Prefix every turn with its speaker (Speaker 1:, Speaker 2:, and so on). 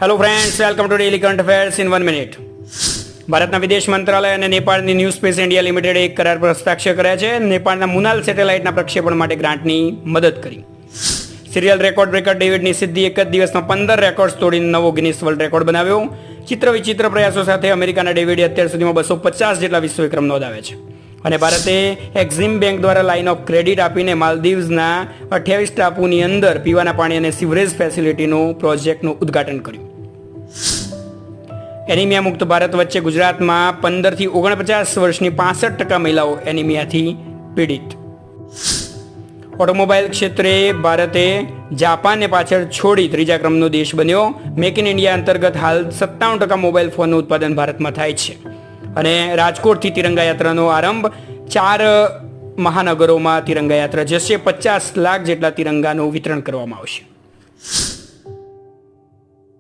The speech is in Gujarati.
Speaker 1: Hello friends, welcome to daily current affairs in 1 minute. ભારતના વિદેશ મંત્રાલય અને નેપાળની ન્યૂ સ્પેસ ઇન્ડિયા લિમિટેડે એક કરાર પર હસ્તાક્ષર કર્યા છે. નેપાળના મુનાલ સેટેલાઇટના પ્રક્ષેપણ માટે ગ્રાન્ટની મદદ કરી. સિરિયલ રેકોર્ડ બ્રેકર ડેવિડની સિદ્ધિ એક જ દિવસમાં 15 રેકોર્ડ્સ તોડીને નવો ગિનિસ વર્લ્ડ રેકોર્ડ બનાવ્યો. ચિત્ર વિચિત્ર પ્રયાસો સાથે અમેરિકાના ડેવિડે અત્યાર સુધીમાં 250 જેટલા વિશ્વ વિક્રમ નોંધાવ્યા છે. અને ભારતે એક્ઝિમ બેંક દ્વારા લાઇન ઓફ ક્રેડિટ આપીને માલદીવ્સના 28 ટાપુની અંદર પીવાના પાણી અને સિવરેજ ફેસિલિટીનું પ્રોજેક્ટનું ઉદ્ઘાટન કર્યું. એનિમિયા મુક્ત ભારત વચ્ચે ગુજરાતમાં 15 થી 49 વર્ષની 65% મહિલાઓ એનિમિયાથી પીડિત. ઓટોમોબાઈલ ક્ષેત્રે ભારતે જાપાનને પાછળ છોડી ત્રીજા ક્રમનો દેશ બન્યો. મેક ઇન ઇન્ડિયા અંતર્ગત હાલ 97% મોબાઈલ ફોનનું ઉત્પાદન ભારતમાં થાય છે. અને રાજકોટથી તિરંગા યાત્રાનો આરંભ. 4 મહાનગરોમાં તિરંગા યાત્રા જશે. 50 લાખ જેટલા તિરંગાનું વિતરણ કરવામાં આવશે.